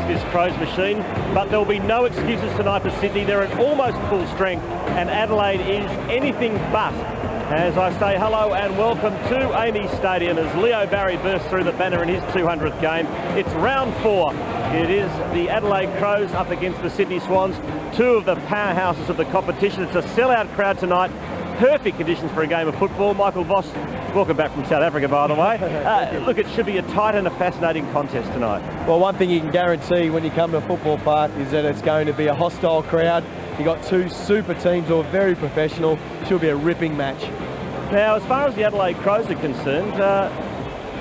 This Crows machine, but there'll be no excuses tonight for Sydney. They're at almost full strength, and Adelaide is anything but. As I say hello and welcome to Amy Stadium as Leo Barry bursts through the banner in his 200th game. It's round 4. It is the Adelaide Crows up against the Sydney Swans, two of the powerhouses of the competition. It's a sellout crowd tonight. Perfect conditions for a game of football. Michael Voss, welcome back from South Africa, by the way. Look, it should be a tight and a fascinating contest tonight. Well, one thing you can guarantee when you come to a football park is that it's going to be a hostile crowd. You've got two super teams who are very professional. Should be a ripping match. Now, as far as the Adelaide Crows are concerned,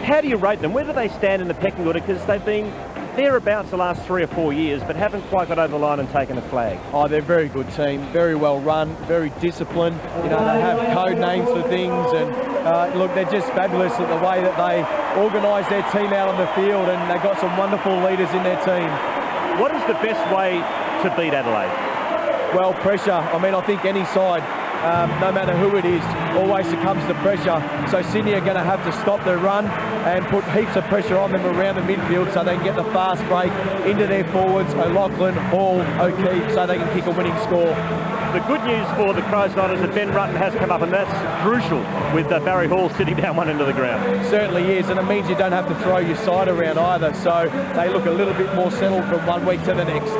how do you rate them? Where do they stand in the pecking order? Because they've been thereabouts the last 3 or 4 years, but haven't quite got over the line and taken a flag. Oh, they're a very good team, very well run, very disciplined. You know, they have code names for things, and look, they're just fabulous at the way that they organise their team out on the field, and they've got some wonderful leaders in their team. What is the best way to beat Adelaide? Well, pressure. I mean, I think any side, no matter who it is, always succumbs to pressure. So Sydney are going to have to stop their run and put heaps of pressure on them around the midfield so they can get the fast break into their forwards, O'Loughlin, Hall, O'Keefe, so they can kick a winning score. The good news for the Crows tonight is that Ben Rutten has come up, and that's crucial with Barry Hall sitting down one end of the ground. Certainly is, and it means you don't have to throw your side around either, so they look a little bit more settled from one week to the next.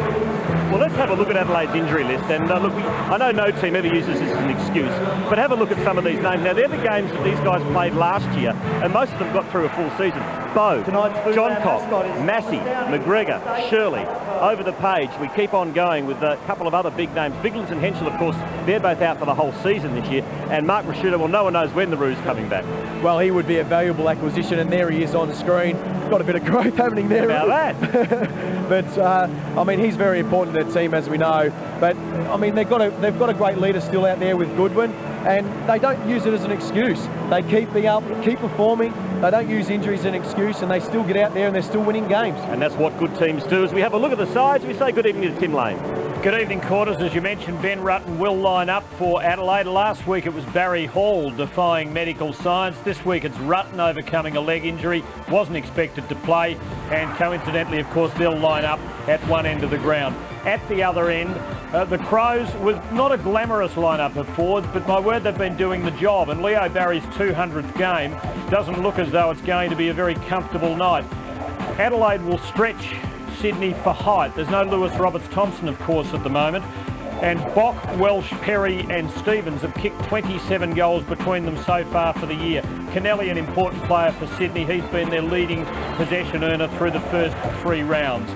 Well, let's have a look at Adelaide's injury list, and look, I know no team ever uses this as an excuse, but have a look at some of these names. Now, they're the games that these guys played last year, and most of them got through a full season. Bow, Johncock, Massey, McGregor, Shirley. Over the page, we keep on going with a couple of other big names. Biglands and Henschel, of course, they're both out for the whole season this year, and Mark Rashuda, well, no one knows when the Roo's coming back. Well, he would be a valuable acquisition, and there he is on screen. Got a bit of growth happening there. How about that? But, I mean, he's very important to the team, as we know. But, I mean, they've got a great leader still out there with Goodwin, and they don't use it as an excuse. They keep performing. They don't use injuries as an excuse, and they still get out there and they're still winning games. And that's what good teams do. As we have a look at the sides, we say good evening to Tim Lane. Good evening, Quarters. As you mentioned, Ben Rutten will line up for Adelaide. Last week it was Barry Hall defying medical science. This week it's Rutten overcoming a leg injury. Wasn't expected to play, and coincidentally, of course, they'll line up at one end of the ground. At the other end, the Crows with not a glamorous lineup of forwards, but my word, they've been doing the job. And Leo Barry's 200th game doesn't look as though it's going to be a very comfortable night. Adelaide will stretch Sydney for height. There's no Lewis Roberts-Thompson, of course, at the moment. And Bock, Welsh, Perry and Stevens have kicked 27 goals between them so far for the year. Kennelly, an important player for Sydney. He's been their leading possession earner through the first 3 rounds.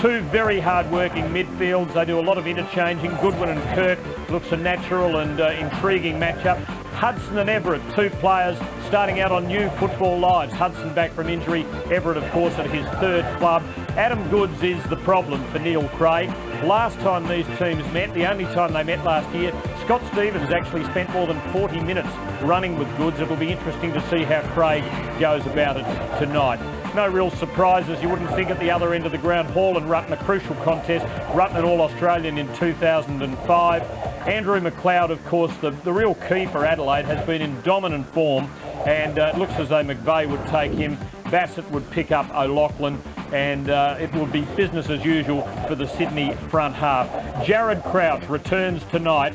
Two very hard-working midfields. They do a lot of interchanging. Goodwin and Kirk looks a natural and intriguing matchup. Hudson and Everett, 2 players starting out on new football lives. Hudson back from injury, Everett, of course, at his 3rd club. Adam Goods is the problem for Neil Craig. Last time these teams met, the only time they met last year, Scott Stevens actually spent more than 40 minutes running with Goods. It'll be interesting to see how Craig goes about it tonight. No real surprises, you wouldn't think, at the other end of the ground. Hall and Rutten, a crucial contest. Rutten an All-Australian in 2005. Andrew McLeod, of course, the real key for Adelaide, has been in dominant form, and it looks as though McVeigh would take him. Bassett would pick up O'Loughlin, and it would be business as usual for the Sydney front half. Jared Crouch returns tonight,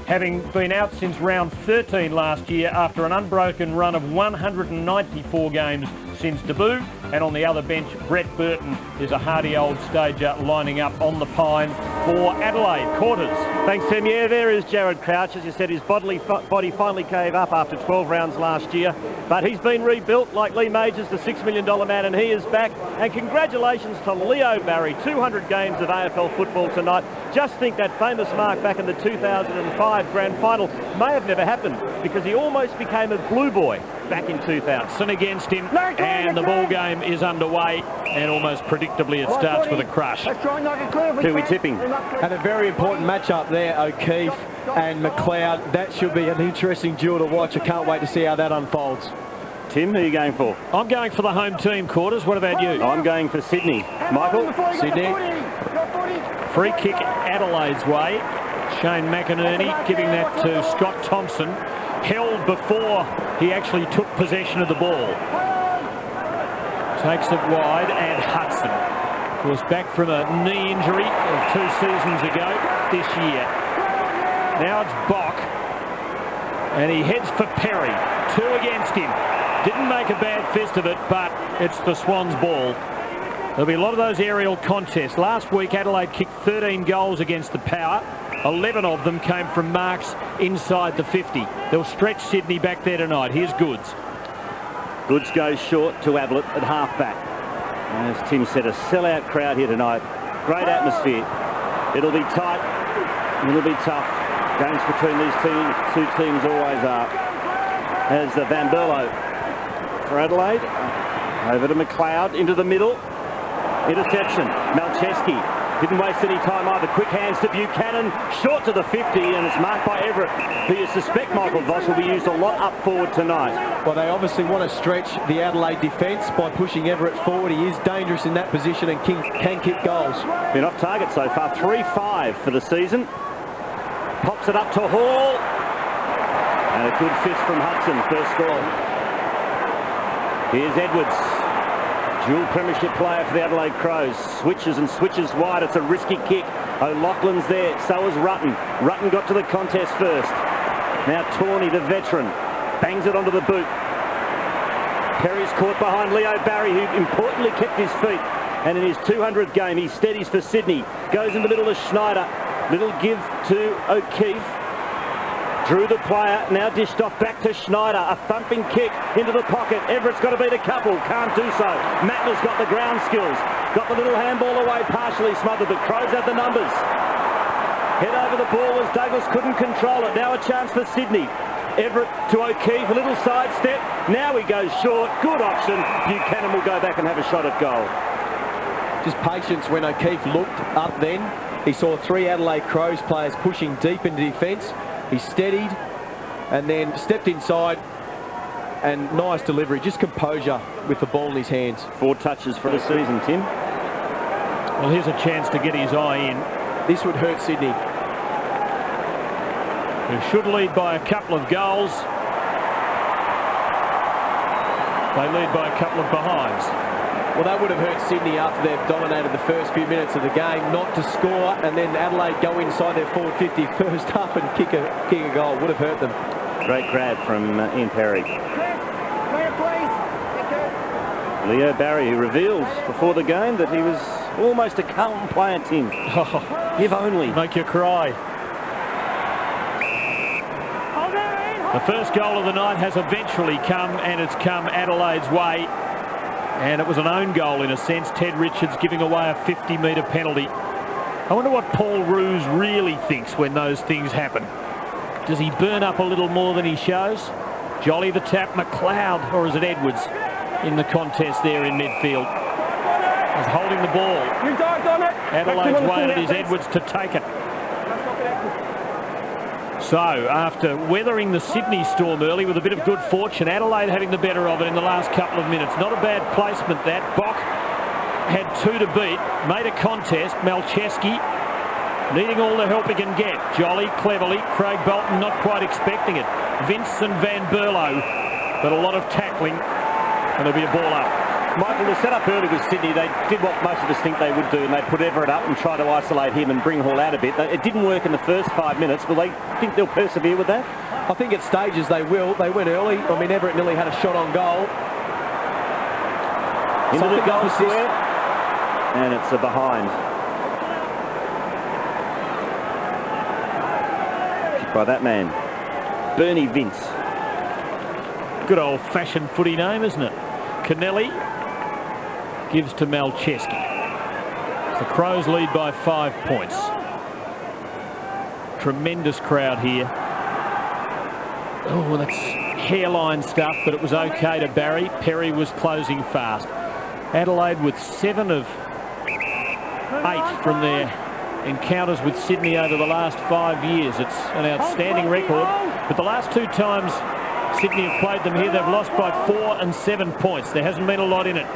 having been out since round 13 last year after an unbroken run of 194 games since debut. And on the other bench, Brett Burton is a hardy old stager lining up on the pine for Adelaide. Quarters. Thanks, Tim. Yeah, there is Jared Crouch. As you said, his body finally gave up after 12 rounds last year. But he's been rebuilt like Lee Majors, the $6 million man, and he is back. And congratulations to Leo Barry, 200 games of AFL football tonight. Just think that famous mark back in the 2005 grand final may have never happened, because he almost became a blue boy back in 2000. Against him, and the ball game is underway, and almost predictably it starts with a crush. Who are we tipping? And a very important matchup there, O'Keefe and McLeod. That should be an interesting duel to watch. I can't wait to see how that unfolds. Tim, who are you going for? I'm going for the home team, Quarters. What about you? I'm going for Sydney. Michael? Sydney. Free kick Adelaide's way. Shane McInerney giving that to Scott Thompson. Held before he actually took possession of the ball. Takes it wide, and Hudson was back from a knee injury of 2 seasons ago this year. Now it's Bock, and he heads for Perry. 2 against him. Didn't make a bad fist of it, but it's the Swans' ball. There'll be a lot of those aerial contests. Last week, Adelaide kicked 13 goals against the Power. 11 of them came from marks inside the 50. They'll stretch Sydney back there tonight. Here's Goods. Goods goes short to Ablett at half-back. As Tim said, a sellout crowd here tonight. Great atmosphere. It'll be tight. It'll be tough. Games between these two teams always are. As the Van Berlo for Adelaide. Over to McLeod, into the middle. Interception. Malcheski didn't waste any time either. Quick hands to Buchanan. Short to the 50, and it's marked by Everett, who you suspect, Michael Voss, will be used a lot up forward tonight. Well, they obviously want to stretch the Adelaide defence by pushing Everett forward. He is dangerous in that position and can kick goals. Been off target so far. 3-5 for the season. Pops it up to Hall. And a good fist from Hudson. First score. Here's Edwards. Dual premiership player for the Adelaide Crows. Switches and switches wide. It's a risky kick. O'Loughlin's there. So is Rutten. Rutten got to the contest first. Now Tawney, the veteran, bangs it onto the boot. Perry's caught behind Leo Barry, who importantly kept his feet. And in his 200th game, he steadies for Sydney. Goes in the middle to Schneider. Little give to O'Keefe. Drew the player, now dished off back to Schneider. A thumping kick into the pocket. Everett's got to beat a couple, can't do so. Mattler's got the ground skills. Got the little handball away, partially smothered, but Crows have the numbers. Head over the ball as Douglas couldn't control it. Now a chance for Sydney. Everett to O'Keefe, a little sidestep. Now he goes short, good option. Buchanan will go back and have a shot at goal. Just patience when O'Keefe looked up then. He saw 3 Adelaide Crows players pushing deep into defence. He steadied and then stepped inside, and nice delivery, just composure with the ball in his hands. 4 touches for the season, Tim. Well, here's a chance to get his eye in. This would hurt Sydney, who should lead by a couple of goals. They lead by a couple of behinds. Well, that would have hurt Sydney after they've dominated the first few minutes of the game, not to score, and then Adelaide go inside their forward 50 first up and kick a goal. Would have hurt them. Great grab from Ian Perry. Leo Barry, who revealed before the game that he was almost a Carlton player, Tim. Oh, if only. Make you cry. The first goal of the night has eventually come, and it's come Adelaide's way. And it was an own goal in a sense. Ted Richards giving away a 50-metre penalty. I wonder what Paul Roos really thinks when those things happen. Does he burn up a little more than he shows? Jolly the tap, McLeod, or is it Edwards in the contest there in midfield? He's holding the ball. Adelaide's way, it is Edwards to take it. So, after weathering the Sydney storm early with a bit of good fortune, Adelaide having the better of it in the last couple of minutes. Not a bad placement, that. Bock had 2 to beat, made a contest. Malcheski needing all the help he can get. Jolly, cleverly. Craig Bolton not quite expecting it. Vince and Van Berlo, but a lot of tackling, and there'll be a ball up. Michael, the setup early with Sydney, they did what most of us think they would do, and they put Everett up and try to isolate him and bring Hall out a bit. It didn't work in the first 5 minutes. Will they think they'll persevere with that? I think at stages they will. They went early. I mean, Everett nearly had a shot on goal. Into the goal square, and it's a behind. Kicked by that man, Bernie Vince. Good old-fashioned footy name, isn't it? Kennelly gives to Malcheski. The Crows lead by 5 points. Tremendous crowd here. Oh, that's hairline stuff, but it was okay to Barry. Perry was closing fast. Adelaide with 7 of 8 from their encounters with Sydney over the last 5 years. It's an outstanding record, but the last 2 times Sydney have played them here, they've lost by 4 and 7 points. There hasn't been a lot in it.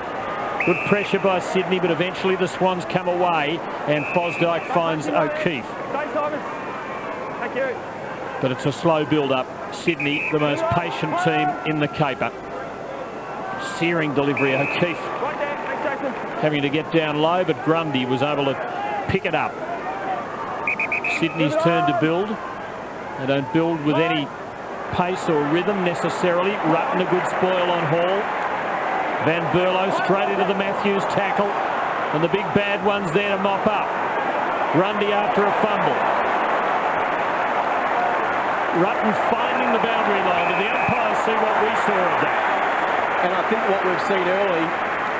Good pressure by Sydney, but eventually the Swans come away, and Fosdyke finds O'Keefe. Thank you. But it's a slow build-up. Sydney, the most patient team in the caper. Searing delivery. O'Keefe having to get down low, but Grundy was able to pick it up. Sydney's turn to build. They don't build with any pace or rhythm necessarily. Rutten a good spoil on Hall. Van Berlo straight into the Matthews tackle. And the big bad one's there to mop up. Grundy after a fumble. Rutten finding the boundary line. Did the umpires see what we saw of that? And I think what we've seen early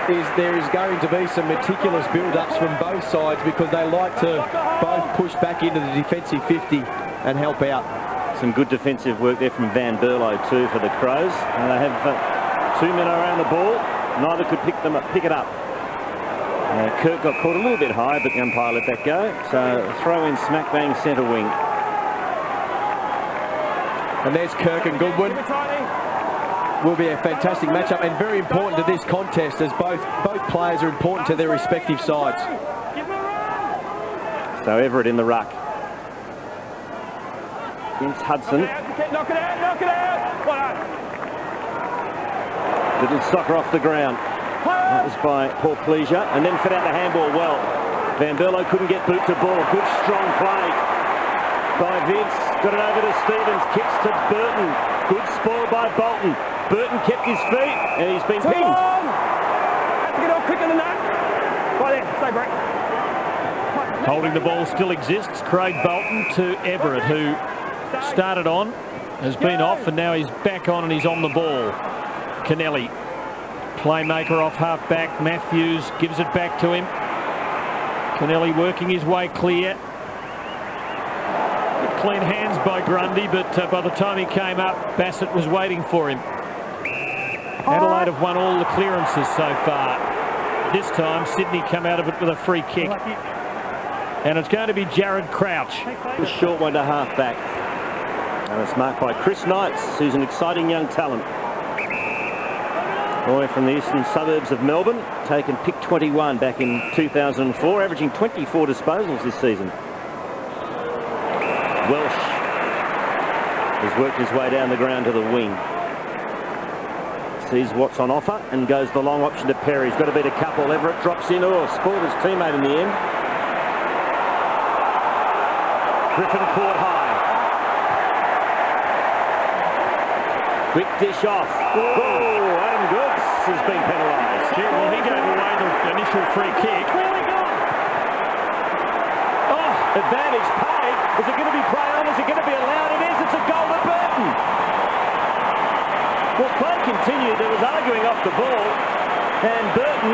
is there is going to be some meticulous build-ups from both sides because they like to both push back into the defensive 50 and help out. Some good defensive work there from Van Berlo too for the Crows. And they have 2 men around the ball. Neither could pick it up. Kirk got caught a little bit high, but the umpire let that go. So throw in smack bang centre wing. And there's Kirk and Goodwin. Will be a fantastic matchup and very important to this contest as both players are important to their respective sides. So Everett in the ruck. Against Hudson. Knock it out, knock it out. Little soccer off the ground. That was by Paul Pleasure, and then fed out the handball well. Van Berlo couldn't get boot to ball. Good strong play by Vince. Got it over to Stevens. Kicks to Burton. Good spoil by Bolton. Burton kept his feet, and he's been pinned. Get off quicker than that. Right there, stay break. Holding the ball still exists. Craig Bolton to Everett, who started on, has been off, and now he's back on and he's on the ball. Kennelly, playmaker off half-back. Matthews gives it back to him. Kennelly working his way clear. Clean hands by Grundy, but by the time he came up, Bassett was waiting for him. Adelaide have won all the clearances so far. This time, Sydney come out of it with a free kick. And it's going to be Jared Crouch. The short one to half-back. And it's marked by Chris Knights, who's an exciting young talent. Boy from the eastern suburbs of Melbourne, taken pick 21 back in 2004, averaging 24 disposals this season. Welsh has worked his way down the ground to the wing. Sees what's on offer and goes the long option to Perry. He's got to beat a couple. Everett drops in. Oh, spoiled his teammate in the end. Griffin caught high. Quick dish off. Oh, Adam Goods has been penalised. Well, he gave away the initial free kick. Oh, advantage paid. Is it going to be play on? Is it going to be allowed? It is. It's a goal to Burton. Well, play continued. There was arguing off the ball, and Burton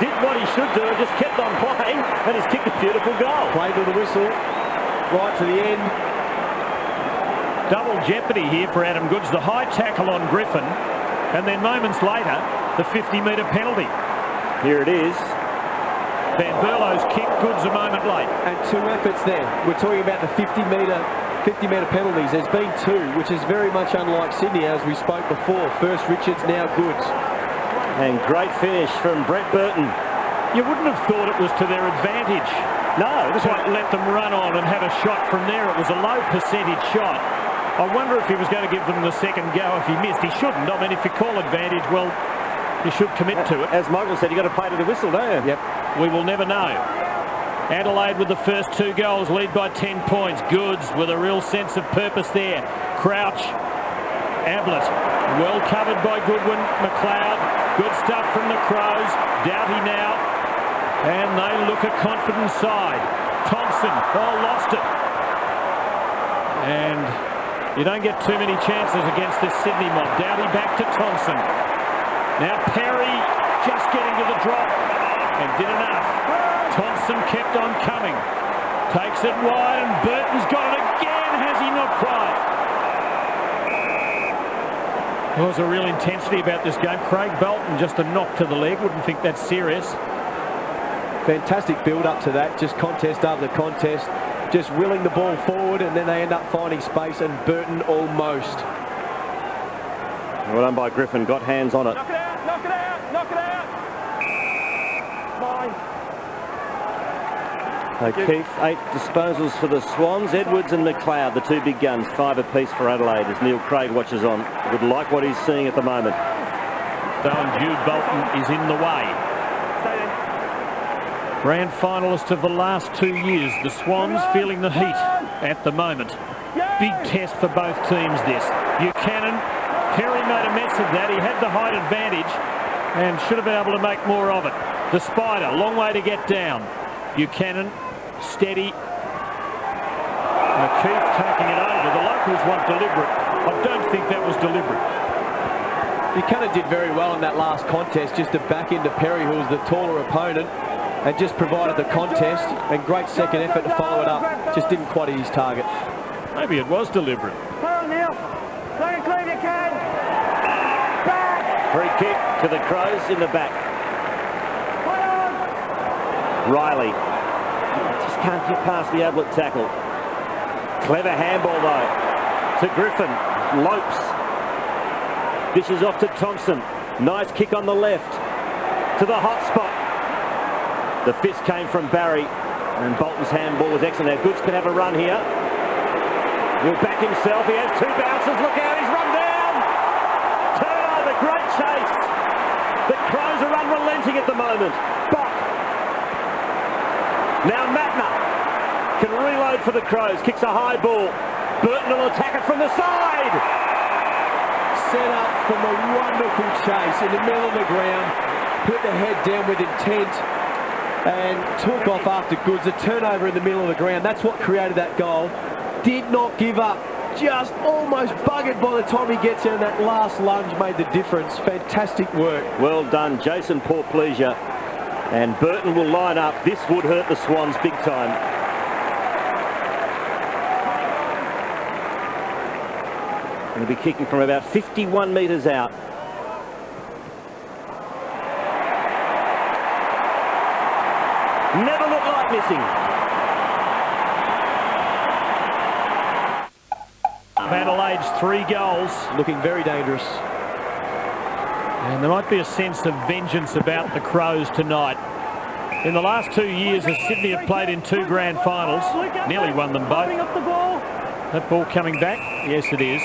did what he should do and just kept on playing, and he's kicked a beautiful goal. Played to the whistle, right to the end. Double jeopardy here for Adam Goods. The high tackle on Griffin, and then moments later, the 50-metre penalty. Here it is. Van Berlo's kick, Goods a moment late. And 2 efforts there. We're talking about the 50-metre penalties. There's been 2, which is very much unlike Sydney, as we spoke before. First Richards, now Goods. And great finish from Brett Burton. You wouldn't have thought it was to their advantage. No, this to let them run on and have a shot from there. It was a low percentage shot. I wonder if he was going to give them the second go if he missed. He shouldn't. I mean, if you call advantage, well, you should commit to it. As Michael said, you've got to play to the whistle, don't you? Yep. We will never know. Adelaide with the first 2 goals, lead by 10 points. Goods with a real sense of purpose there. Crouch, Ablett, well covered by Goodwin, McLeod. Good stuff from the Crows. Doughty now. And they look a confident side. Thompson, lost it. And you don't get too many chances against this Sydney mob. Doughty back to Thompson. Now Perry just getting to the drop and did enough. Thompson kept on coming. Takes it wide and Burton's got it again. Has he not quite? There was a real intensity about this game. Craig Bolton just a knock to the leg. Wouldn't think that's serious. Fantastic build up to that. Just contest after contest. Just willing the ball forward and then they end up finding space and Burton almost. Well done by Griffin. Got hands on it. Knock it out, knock it out, knock it out. Mine. O'Keefe, 8 disposals for the Swans. Edwards and McLeod, the 2 big guns, 5 apiece for Adelaide as Neil Craig watches on. Would like what he's seeing at the moment. Jude Bolton is in the way. Grand finalist of the last 2 years. The Swans feeling the heat at the moment. Big test for both teams this. Buchanan, Perry made a mess of that. He had the height advantage and should have been able to make more of it. The Spider, long way to get down. Buchanan, steady. O'Keefe taking it over. The locals want deliberate. I don't think that was deliberate. Buchanan did very well in that last contest, just to back into Perry, who was the taller opponent, and just provided the contest, and great second effort to follow it up. Just didn't quite hit his target. Maybe it was deliberate. Free kick to the Crows in the back. Riley just can't get past the Ablett tackle. Clever handball though to Griffin. Lopes dishes off to Thompson. Nice kick on the left to the hot spot. The fist came from Barry, and Bolton's handball was excellent. Now Goods can have a run here. He'll back himself. He has 2 bounces. Look out, he's run down. Turnover, great chase. The Crows are unrelenting at the moment. Bock. Now Matner can reload for the Crows. Kicks a high ball. Burton will attack it from the side. Set up from a wonderful chase in the middle of the ground. Put the head down with intent and took off after Goods. A turnover in the middle of the ground. That's what created that goal. Did not give up. Just almost buggered by the time he gets there, and that last lunge made the difference. Fantastic work. Well done, Jason Portpleasure. And Burton will line up. This would hurt the Swans big time. He'll be kicking from about 51 metres out. Never looked like missing. Adelaide's 3 goals. Looking very dangerous. And there might be a sense of vengeance about the Crows tonight. In the last 2 years, as Sydney have played in 2 grand finals, nearly won them both. That ball coming back? Yes, it is.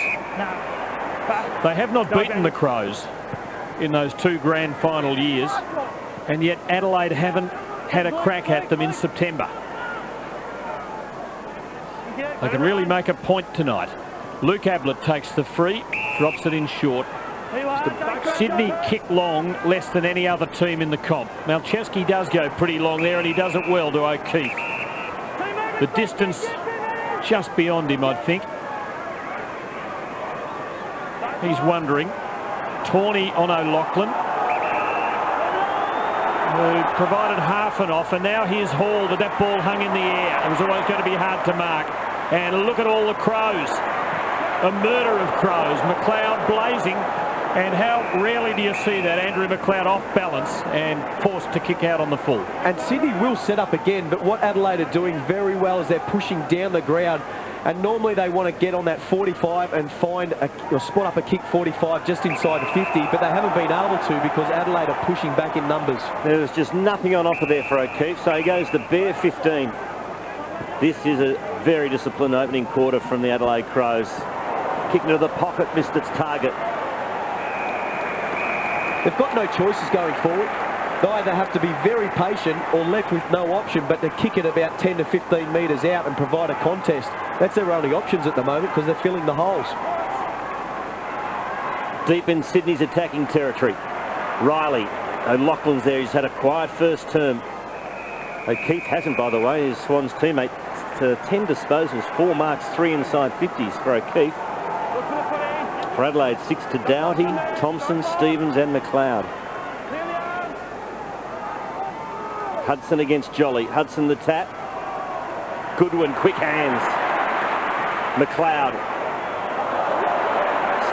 They have not beaten the Crows in those 2 grand final years, and yet Adelaide haven't had a crack at them in September. They can really make a point tonight. Luke Ablett takes the free, drops it in short. Sydney kick long less than any other team in the comp. Malczewski does go pretty long there, and he does it well to O'Keefe. The distance just beyond him, I think. He's wondering. Tawney on O'Loughlin, who provided half and off, and now here's Hall, but that ball hung in the air. It was always going to be hard to mark. And look at all the Crows. A murder of Crows. McLeod blazing. And how rarely do you see that? Andrew McLeod off balance and forced to kick out on the full. And Sydney will set up again, but what Adelaide are doing very well is they're pushing down the ground. And normally they want to get on that 45 and find or spot up a kick 45 just inside the 50, but they haven't been able to because Adelaide are pushing back in numbers. There was just nothing on offer there for O'Keefe, so he goes the bare 15. This is a very disciplined opening quarter from the Adelaide Crows. Kick into the pocket, missed its target. They've got no choices going forward. They either have to be very patient or left with no option but to kick it about 10 to 15 metres out and provide a contest. That's their only options at the moment because they're filling the holes. Deep in Sydney's attacking territory. Riley. O'Loughlin's there. He's had a quiet first term. O'Keefe hasn't, by the way. His Swans teammate. 10 disposals, 4 marks, 3 inside 50s for O'Keefe. For Adelaide, 6 to Doughty, Thompson, Stevens and McLeod. Hudson against Jolly. Hudson the tap. Goodwin, quick hands. McLeod.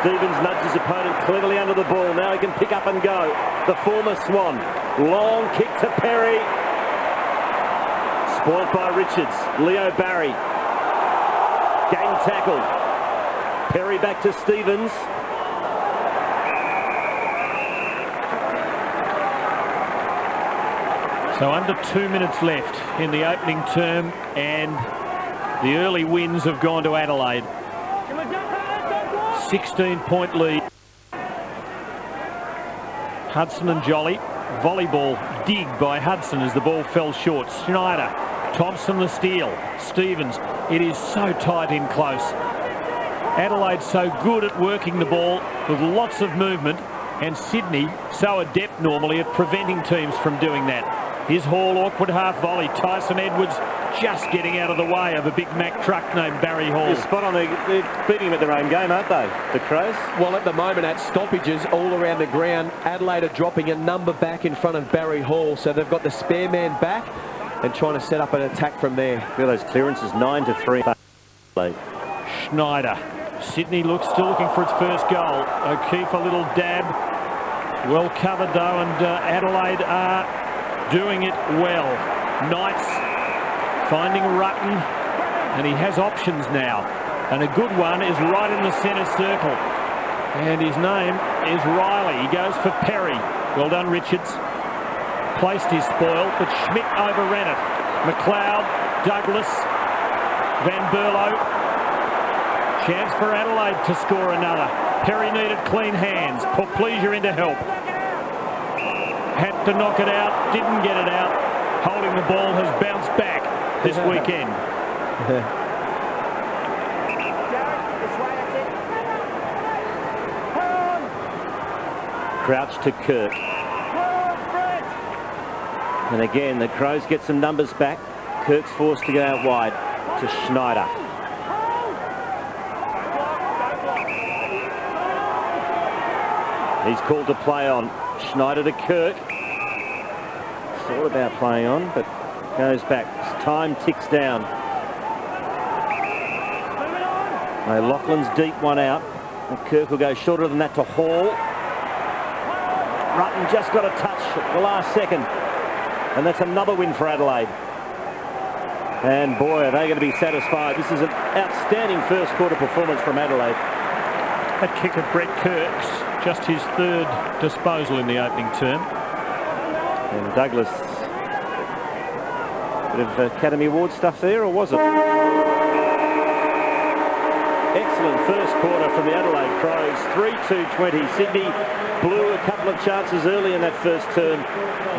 Stevens nudges his opponent cleverly under the ball. Now he can pick up and go. The former Swan. Long kick to Perry. Spoilt by Richards. Leo Barry. Gang tackle. Perry back to Stevens. So under 2 minutes left in the opening term, and the early wins have gone to Adelaide. 16-point lead. Hudson and Jolly. volleyball dig by Hudson as the ball fell short. Schneider, Thompson the steal, Stevens. It is so tight in close. Adelaide so good at working the ball with lots of movement, and Sydney so adept normally at preventing teams from doing that. Here's Hall, awkward half volley. Tyson Edwards just getting out of the way of a Big Mac truck named Barry Hall. They're spot on. They're beating him at their own game, aren't they, the Crows? Well, at the moment, at stoppages all around the ground, Adelaide are dropping a number back in front of Barry Hall, so they've got the spare man back and trying to set up an attack from there. Feel those clearances 9-3. Schneider. Sydney still looking for its first goal. O'Keefe a little dab. Well covered though, and Adelaide are doing it well. Knights finding Rutten, and he has options now. And a good one is right in the centre circle. And his name is Riley. He goes for Perry. Well done, Richards. Placed his spoil, but Schmidt overran it. McLeod, Douglas, Van Berlo. Chance for Adelaide to score another. Perry needed clean hands. Put Pleasure in to help. Had to knock it out, didn't get it out. Holding the ball has bounced back this weekend. Crouch to Kirk. And again, the Crows get some numbers back. Kirk's forced to go out wide to Schneider. He's called to play on. Schneider to Kirk. Thought about playing on, but goes back. Time ticks down. Laughlin's deep one out. And Kirk will go shorter than that to Hall. Rutten just got a touch at the last second. And that's another win for Adelaide. And boy, are they going to be satisfied. This is an outstanding first quarter performance from Adelaide. That kick of Brett Kirk's just his third disposal in the opening term. And Douglas, bit of Academy Award stuff there, or was it? Excellent first quarter from the Adelaide Crows. 3-2-20. Sydney blew a couple of chances early in that first term.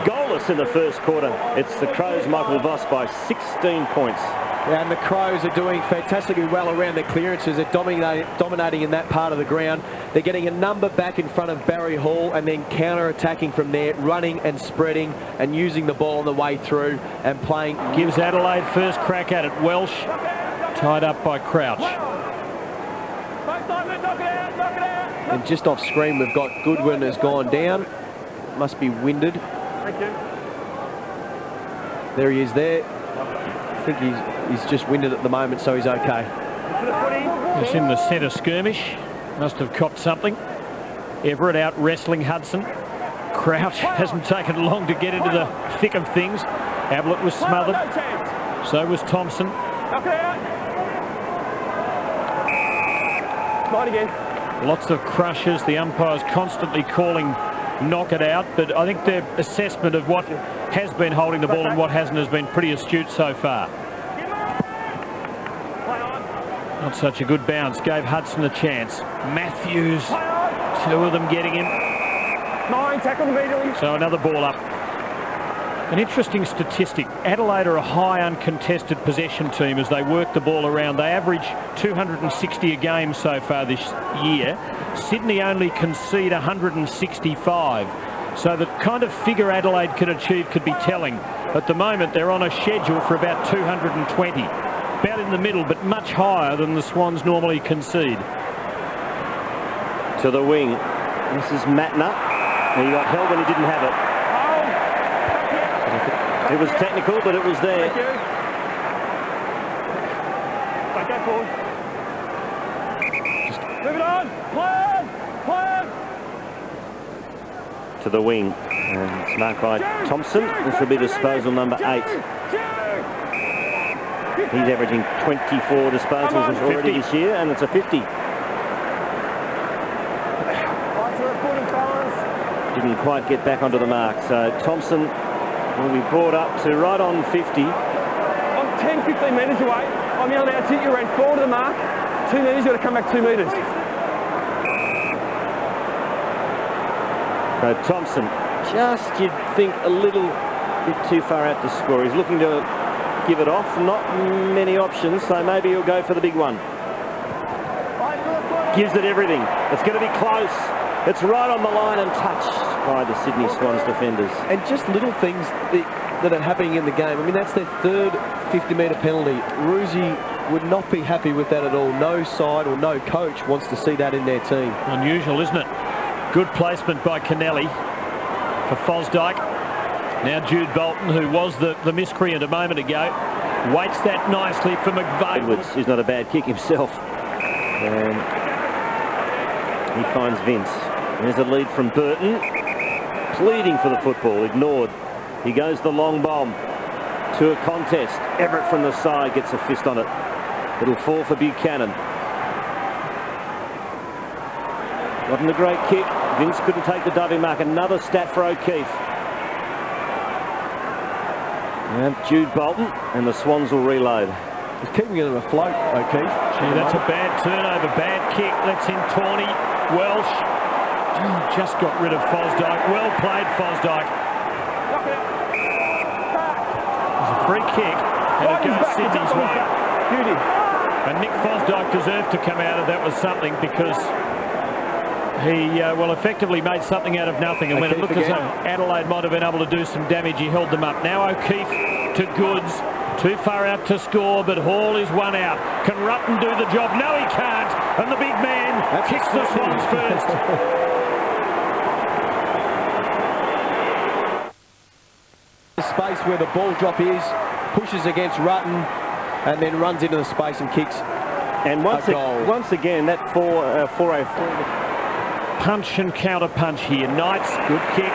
Goalless in the first quarter. It's the Crows' Michael Voss by 16 points. Yeah, and the Crows are doing fantastically well around their clearances. They're dominating in that part of the ground. They're getting a number back in front of Barry Hall and then counter-attacking from there, running and spreading and using the ball on the way through and playing. Gives Adelaide first crack at it. Welsh tied up by Crouch. And just off screen, we've got Goodwin has gone down. Must be winded. Thank you. There he is there. I think he's just winded at the moment, so he's okay. He's in the centre skirmish. Must have copped something. Everett out wrestling Hudson. Crouch hasn't taken long to get into the thick of things. Ablett was smothered. So was Thompson. Mine again. Lots of crushes. The umpire's constantly calling knock it out, but I think their assessment of what has been holding the ball and what hasn't has been pretty astute so far. Not such a good bounce. Gave Hudson a chance. Matthews, two of them getting him. Mine, tackled immediately. So another ball up. An interesting statistic. Adelaide are a high uncontested possession team as they work the ball around. They average 260 a game so far this year. Sydney only concede 165. So the kind of figure Adelaide can achieve could be telling. At the moment, they're on a schedule for about 220. About in the middle, but much higher than the Swans normally concede. To the wing. This is Matner. He got held when he didn't have it. It was technical, but it was there. Thank you. Back that forward. Move it on. Plan. To the wing. And it's marked by Thompson. This will be disposal number 8. He's averaging 24 disposals already this year, and it's a 50. Didn't quite get back onto the mark. So Thompson will be brought up to right on 50. I'm 10, 15 metres away. I'm yelling out to you, ran forward to the mark. 2 metres, you've got to come back 2 metres. So Thompson, just, you'd think, a little bit too far out to score. He's looking to give it off. Not many options, so maybe he'll go for the big one. Gives it everything. It's going to be close. It's right on the line and touched by the Sydney Swans defenders. And just little things that are happening in the game. I mean, that's their third 50-metre penalty. Ruzi would not be happy with that at all. No side or no coach wants to see that in their team. Unusual, isn't it? Good placement by Kennelly for Fosdyke. Now Jude Bolton, who was the miscreant a moment ago, waits that nicely for McVeigh. Edwards, who's not a bad kick himself. And he finds Vince. There's a lead from Burton. Pleading for the football, ignored. He goes the long bomb to a contest. Everett from the side gets a fist on it. It'll fall for Buchanan. Wasn't a great kick. Vince couldn't take the diving mark. Another stat for O'Keefe. And Jude Bolton, and the Swans will reload. He's keeping it afloat, O'Keefe. Gee, that's a bad turnover, bad kick. Let's in Tawney. Welsh just got rid of Fosdyke. Well played, Fosdyke. There's a free kick, and it goes Sydney's way. Beauty. And Nick Fosdyke deserved to come out of that was something, because he, well, effectively made something out of nothing. And when it looked as though Adelaide might have been able to do some damage, he held them up. Now O'Keefe to Goods. Too far out to score, but Hall is one out. Can Rutten do the job? No, he can't. And the big man kicks the Swans first. The space where the ball drop is, pushes against Rutten, and then runs into the space and kicks. And once again, that 4-0-4. Punch and counter punch here. Knights, good kick.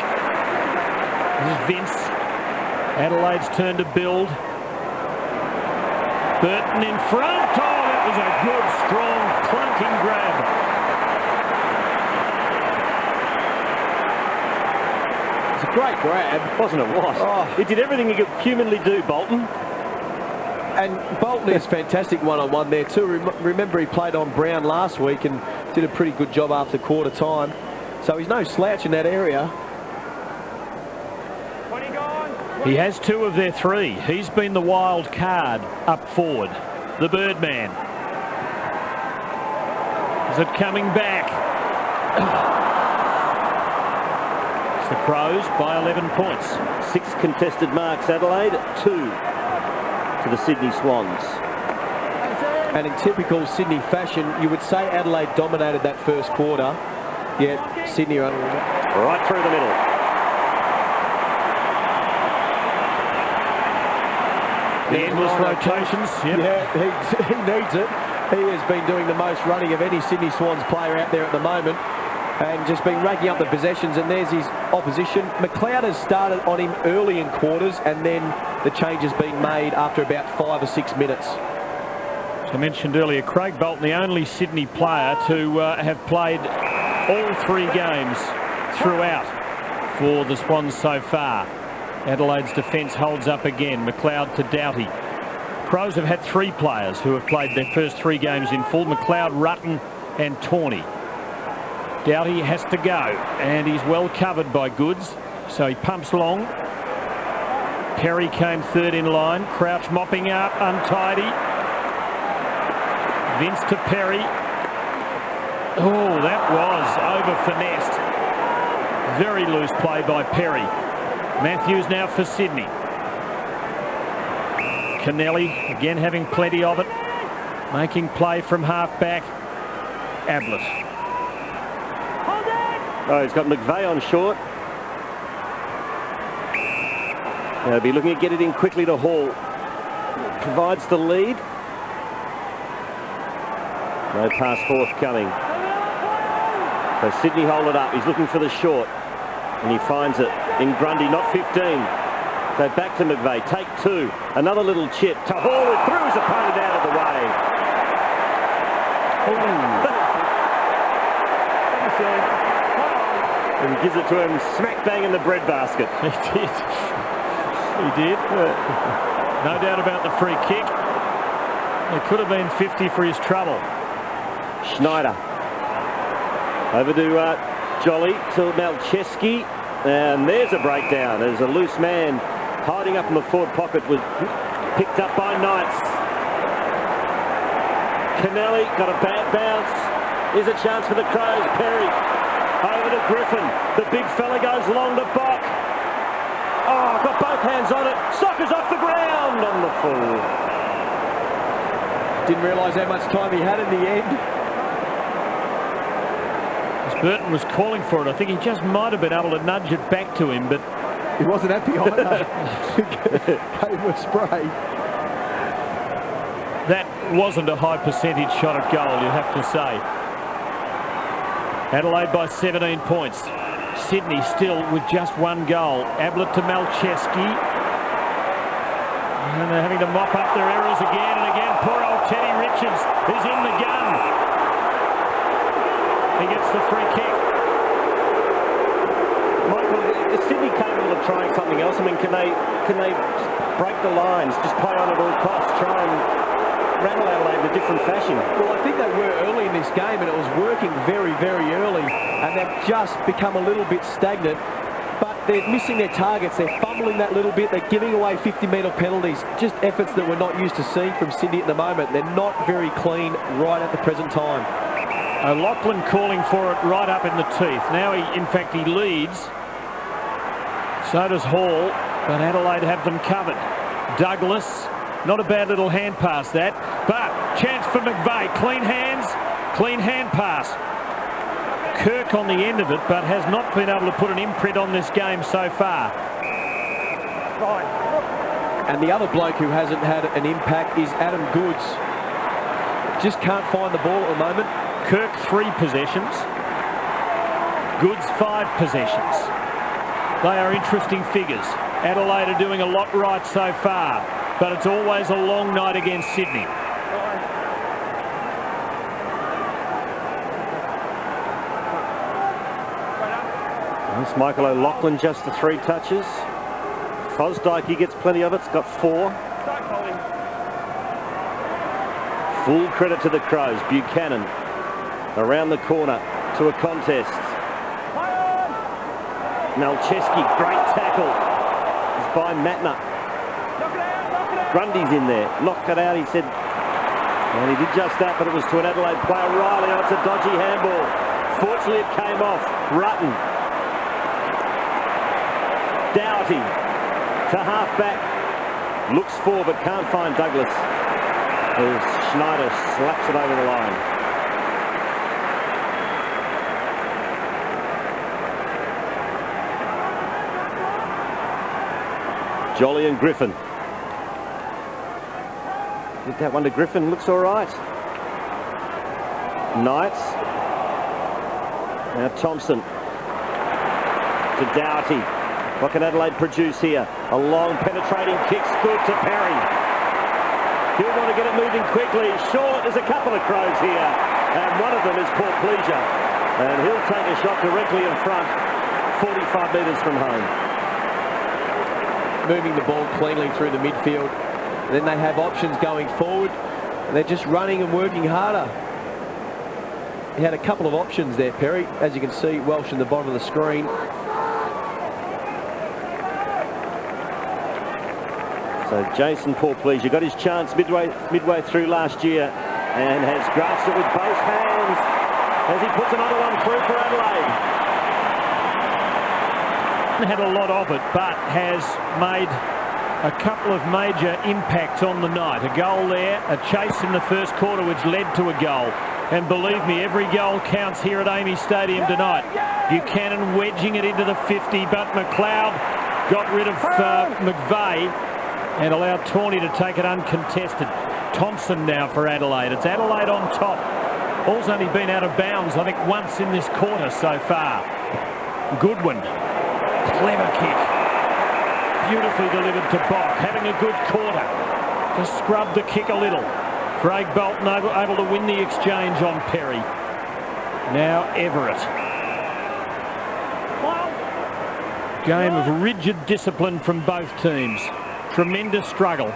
This is Vince. Adelaide's turn to build. Burton in front. Oh, that was a good, strong, clunking grab. It's a great grab. Wasn't it? What? Oh. He did everything he could humanly do, Bolton. And Bolton is fantastic one-on-one there too. Remember, he played on Brown last week and did a pretty good job after quarter time. So he's no slouch in that area. He has 2 of their 3. He's been the wild card up forward. The Birdman. Is it coming back? It's the Crows by 11 points. 6 contested marks, Adelaide. 2 to the Sydney Swans. And in typical Sydney fashion, you would say Adelaide dominated that first quarter, yet Sydney are right through the middle. The endless rotations. Yep. Yeah, he needs it. He has been doing the most running of any Sydney Swans player out there at the moment, and just been racking up the possessions. And there's his opposition. McLeod has started on him early in quarters, and then the change has been made after about 5 or 6 minutes. As I mentioned earlier, Craig Bolton, the only Sydney player to have played all 3 games throughout for the Swans so far. Adelaide's defence holds up again. McLeod to Doughty. Crows have had 3 players who have played their first 3 games in full. McLeod, Rutten and Tawney. Doughty has to go, and he's well covered by Goods, so he pumps long. Perry came third in line. Crouch mopping up, untidy. Vince to Perry. Oh, that was over-finessed. Very loose play by Perry. Matthews now for Sydney. Kennelly again having plenty of it. Making play from half-back. Ablett. Oh, he's got McVeigh on short. They'll be looking to get it in quickly to Hall. Provides the lead. No pass forthcoming. So Sydney hold it up. He's looking for the short. And he finds it in Grundy, not 15. So back to McVeigh. Take 2. Another little chip to Hall, who threw his opponent out of the way. And he gives it to him smack bang in the breadbasket. He did. He did. No doubt about the free kick. It could have been 50 for his trouble. Schneider. Over to Jolly to Malcheski. And there's a breakdown. There's a loose man hiding up in the forward pocket, was picked up by Knights. Kennelly got a bad bounce. Here's a chance for the Crows. Perry over to Griffin. The big fella goes long to Bock. Oh, got both hands on it. Soccer's off the ground on the full. Didn't realise how much time he had in the end. Burton was calling for it. I think he just might have been able to nudge it back to him, but he wasn't happy either. Gave him a spray. That wasn't a high percentage shot at goal, you have to say. Adelaide by 17 points. Sydney still with just one goal. Ablett to Malcheski. And they're having to mop up their errors again and again. Poor old Teddy Richards is in the gun. He gets the free kick. Michael, Sydney capable of trying something else? I mean, can they break the lines, just play on at all costs, try and rattle Adelaide in a different fashion? Well, I think they were early in this game, and it was working very, very early, and they've just become a little bit stagnant. But they're missing their targets. They're fumbling that little bit. They're giving away 50-metre penalties. Just efforts that we're not used to seeing from Sydney at the moment. They're not very clean right at the present time. Lachlan calling for it right up in the teeth. Now, in fact, he leads. So does Hall, but Adelaide have them covered. Douglas, not a bad little hand pass that, but chance for McVeigh. Clean hands, clean hand pass. Kirk on the end of it, but has not been able to put an imprint on this game so far. And the other bloke who hasn't had an impact is Adam Goods. Just can't find the ball at the moment. Kirk 3 possessions. Goods 5 possessions. They are interesting figures. Adelaide are doing a lot right so far, but it's always a long night against Sydney. It's Michael O'Loughlin just the 3 touches. Fosdyke, he gets plenty of it. It's got 4. Full credit to the Crows. Buchanan around the corner to a contest. Malcheski, great tackle. It's by Matner. Grundy's in there. Knocked it out, he said. And he did just that, but it was to an Adelaide player. Riley, oh, it's a dodgy handball. Fortunately, it came off. Rutten. Doughty to half-back. Looks for, but can't find Douglas. As Schneider slaps it over the line. Jolly and Griffin. Did that one to Griffin, looks all right. Knights. Now Thompson to Doughty. What can Adelaide produce here? A long penetrating kick, good to Perry. He'll want to get it moving quickly. Sure, there's a couple of Crows here, and one of them is Paul Pleasure. And he'll take a shot directly in front, 45 metres from home. Moving the ball cleanly through the midfield. And then they have options going forward. And they're just running and working harder. He had a couple of options there, Perry. As you can see, Welsh in the bottom of the screen. So Jason Paul-Pleasure got his chance midway through last year and has grasped it with both hands as he puts another one through for Adelaide. Had a lot of it, but has made a couple of major impacts on the night. A goal there, a chase in the first quarter which led to a goal. And believe me, every goal counts here at Amy Stadium tonight. Buchanan wedging it into the 50, but McLeod got rid of McVeigh and allowed Tawney to take it uncontested. Thompson now for Adelaide. It's Adelaide on top. Ball's only been out of bounds, I think, once in this quarter so far. Goodwin. Clever kick. Beautifully delivered to Bock. Having a good quarter. Just scrubbed the kick a little. Craig Bolton able to win the exchange on Perry. Now Everett. Game of rigid discipline from both teams. Tremendous struggle.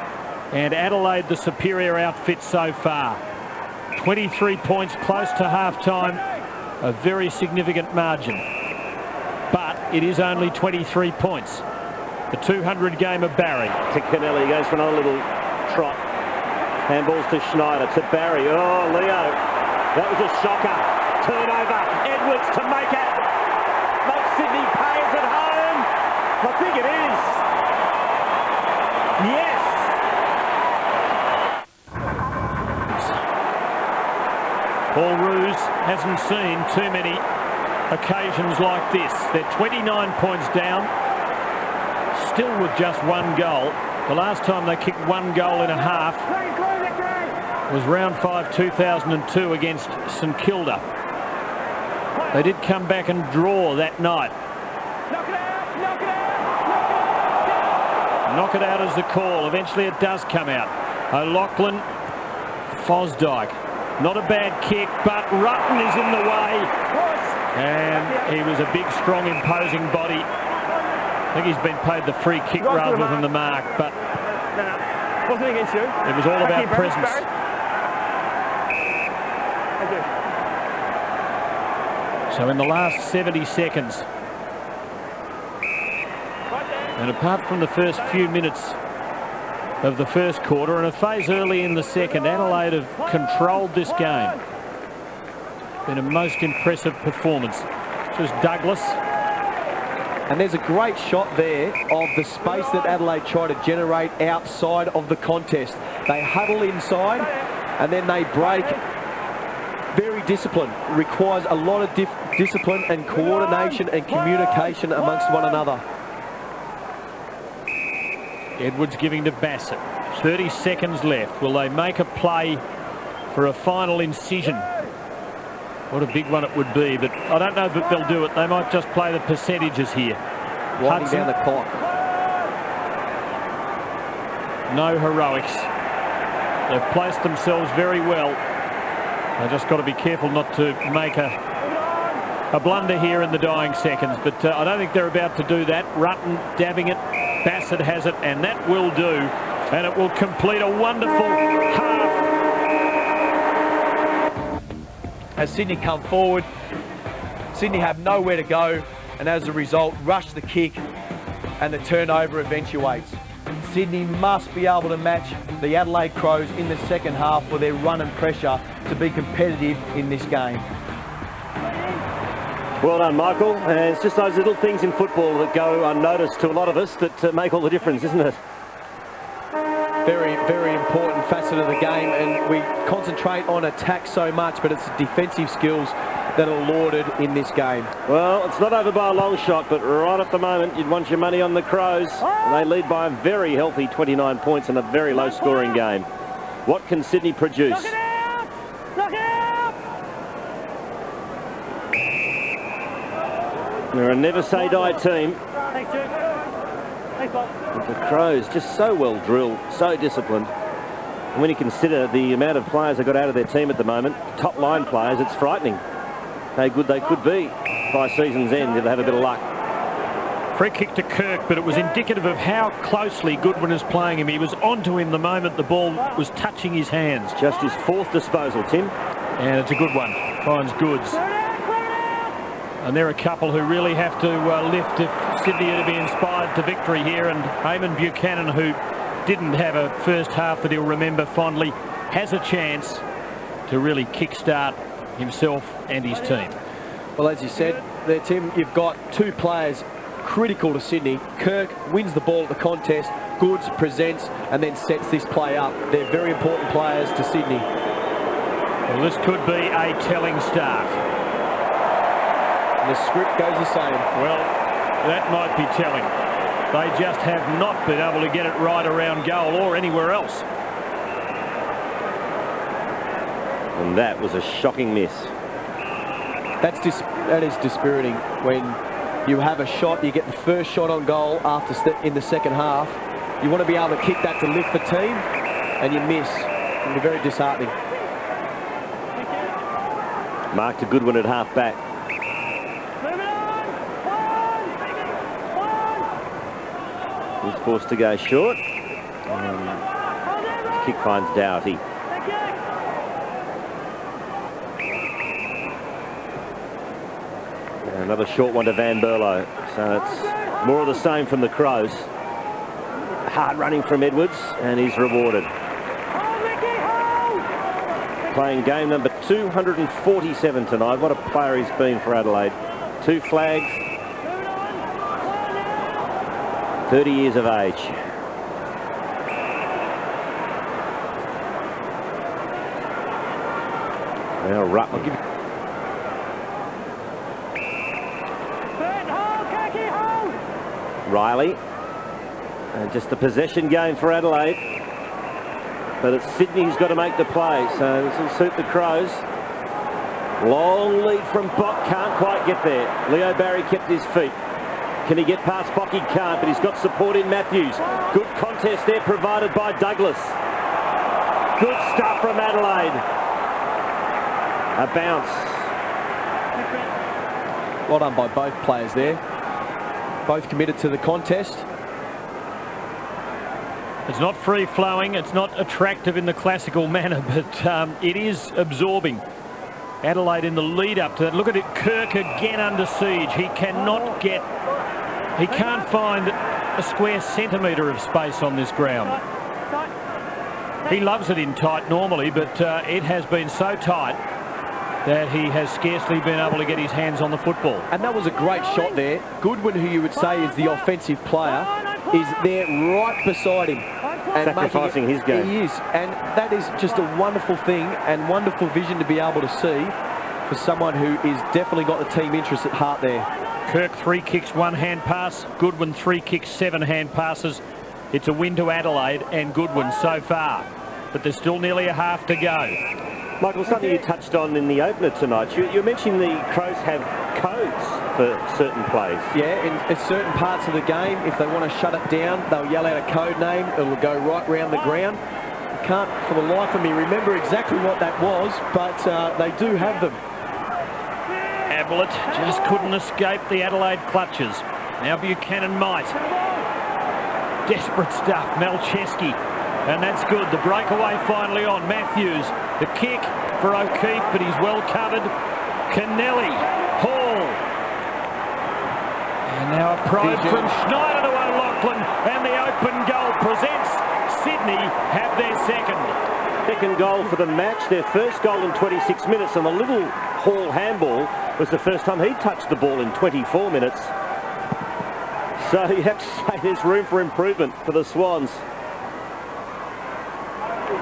And Adelaide the superior outfit so far. 23 points close to half-time. A very significant margin. but it is only 23 points. The 200 game of Barry. To Kennelly, goes for another little trot. Handballs to Schneider, to Barry. Oh, Leo, that was a shocker. Turnover, Edwards to make it. Makes Sydney pays at home. I think it is. Yes. Paul Roos hasn't seen too many occasions like this. They're 29 points down, still with just one goal. The last time they kicked one goal in a half was round 5 2002 against St Kilda. They did come back and draw that night. Knock it out is the call. Eventually it does come out. O'Loughlin, Fosdyke. Not a bad kick, but Rutten is in the way. And he was a big, strong, imposing body. I think he's been paid the free kick rather than the mark, but wasn't against you. It was all about presence. Thank you. So in the last 70 seconds, and apart from the first few minutes of the first quarter and a phase early in the second, Adelaide have controlled this game. Been a most impressive performance. This was Douglas. And there's a great shot there of the space that Adelaide try to generate outside of the contest. They huddle inside and then they break. Very disciplined. Requires a lot of discipline and coordination and communication amongst one another. Edwards giving to Bassett. 30 seconds left. Will they make a play for a final incision? What a big one it would be, but I don't know that they'll do it. They might just play the percentages here. Winding down the clock. No heroics. They've placed themselves very well. They've just got to be careful not to make a blunder here in the dying seconds, but I don't think they're about to do that. Rutten dabbing it. Bassett has it, and that will do, and it will complete a wonderful half. As Sydney come forward, Sydney have nowhere to go, and as a result, rush the kick, and the turnover eventuates. Sydney must be able to match the Adelaide Crows in the second half for their run and pressure to be competitive in this game. Well done, Michael. It's just those little things in football that go unnoticed to a lot of us that make all the difference, isn't it? Very, very important facet of the game, and we concentrate on attack so much, but it's defensive skills that are lauded in this game. Well, it's not over by a long shot, but right at the moment, you'd want your money on the Crows. They lead by a very healthy 29 points in a very low-scoring game. What can Sydney produce? Knock it out! Knock it out! They're a never-say-die team. Thanks, Duke. Thanks, Bob. The Crows just so well drilled, so disciplined. And when you consider the amount of players they've got out of their team at the moment, top line players, it's frightening how good they could be by season's end if they have a bit of luck. Free kick to Kirk, but it was indicative of how closely Goodwin is playing him. He was onto him the moment the ball was touching his hands. Just his fourth disposal, Tim. And it's a good one. Finds Goods. And they're a couple who really have to lift if Sydney are to be inspired to victory here. And Eamon Buchanan, who didn't have a first half that he'll remember fondly, has a chance to really kickstart himself and his team. Well, as you said there, Tim, you've got two players critical to Sydney. Kirk wins the ball at the contest, Goods presents and then sets this play up. They're very important players to Sydney. Well, this could be a telling start. The script goes the same. Well, that might be telling. They just have not been able to get it right around goal or anywhere else. And that was a shocking miss. That is dispiriting when you have a shot, you get the first shot on goal in the second half. You want to be able to kick that to lift the team, and you miss. It'll be very disheartening. Mark to Goodwin at half back. He's forced to go short. Kick finds Doughty. And Another short one to Van Berlo. So it's more of the same from the Crows. Hard running from Edwards, and he's rewarded. Playing game number 247 tonight. What a player he's been for Adelaide. 2 flags. 30 years of age. Now Rutten. Riley. And just a possession game for Adelaide. But it's Sydney who's got to make the play. So this will suit the Crows. Long lead from Bock. Can't quite get there. Leo Barry kept his feet. Can he get past Bock? He can't, but he's got support in Matthews. Good contest there provided by Douglas. Good stuff from Adelaide. A bounce. Well done by both players there. Both committed to the contest. It's not free-flowing, it's not attractive in the classical manner, but it is absorbing. Adelaide in the lead-up to that. Look at it, Kirk again under siege. He can't find a square centimetre of space on this ground. He loves it in tight normally, but it has been so tight that he has scarcely been able to get his hands on the football. And that was a great shot there. Goodwin, who you would say is the offensive player, is there right beside him. And sacrificing his game. He is. And that is just a wonderful thing and wonderful vision to be able to see for someone who is definitely got the team interest at heart there. Kirk 3 kicks, 1 hand pass. Goodwin 3 kicks, 7 hand passes. It's a win to Adelaide and Goodwin so far. But there's still nearly a half to go. Michael, something you touched on in the opener tonight. You mentioned the Crows have codes for certain plays. Yeah, in certain parts of the game, if they want to shut it down, they'll yell out a code name. It'll go right round the ground. I can't, for the life of me, remember exactly what that was, but they do have them. Ablett just couldn't escape the Adelaide clutches. Now Buchanan might. Desperate stuff, Malcheski. And that's good. The breakaway finally on. Matthews, the kick for O'Keefe, but he's well covered. Kennelly, Hall. And now a probe from Schneider to O'Loughlin, and the open goal presents Sydney have their second goal for the match, their first goal in 26 minutes, and the little Hall handball was the first time he touched the ball in 24 minutes. So you have to say there's room for improvement for the Swans.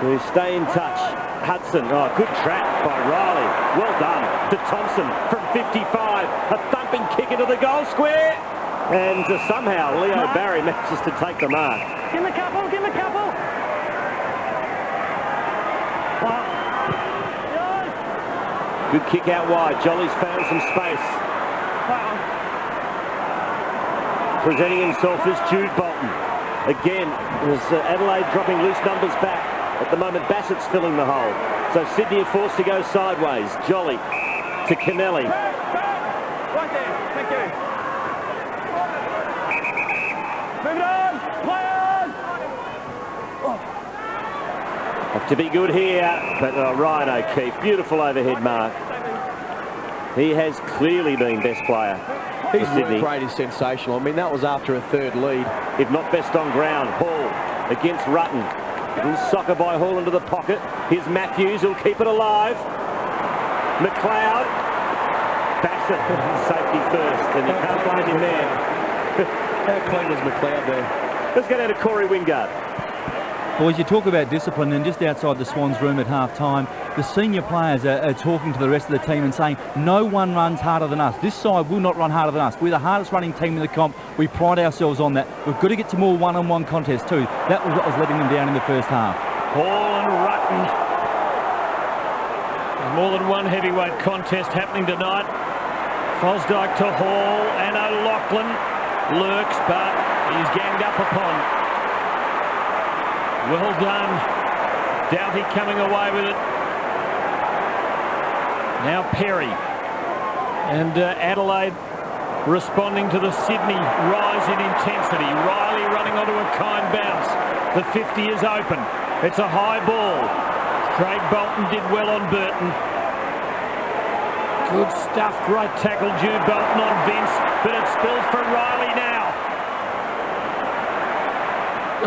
We stay in touch. Hudson, oh, good trap by Riley. Well done to Thompson from 55. A thumping kick into the goal square. And somehow Leo Barry manages to take the mark. Give him a couple, give him a couple. Good kick out wide. Jolly's found some space. Presenting himself as Jude Bolton. Again, was Adelaide dropping loose numbers back. At the moment, Bassett's filling the hole. So Sydney are forced to go sideways. Jolly to Kennelly. Right there, thank you. Move it on, play on! Have to be good here, but Ryan O'Keefe, beautiful overhead mark. He has clearly been best player. His work rate is sensational. I mean, that was after a third lead. If not best on ground, Hall against Rutten. Little soccer by Hall into the pocket. Here's Matthews, who'll keep it alive. McLeod. Bassett, safety first, and you can't find him there. How clean was McLeod there? Let's go down to Corey Wingard. Boys, you talk about discipline, and just outside the Swans room at half-time, the senior players are talking to the rest of the team and saying, no one runs harder than us. This side will not run harder than us. We're the hardest running team in the comp. We pride ourselves on that. We've got to get to more one-on-one contests too. That was what was letting them down in the first half. Hall and Rutten. There's more than one heavyweight contest happening tonight. Fosdyke to Hall, and O'Loughlin lurks, but he's ganged up upon. Well done. Doughty coming away with it. Now Perry. And Adelaide responding to the Sydney rise in intensity. Riley running onto a kind bounce. The 50 is open. It's a high ball. Craig Bolton did well on Burton. Good stuff. Great tackle, Jude Bolton on Vince, but it spills for Riley now.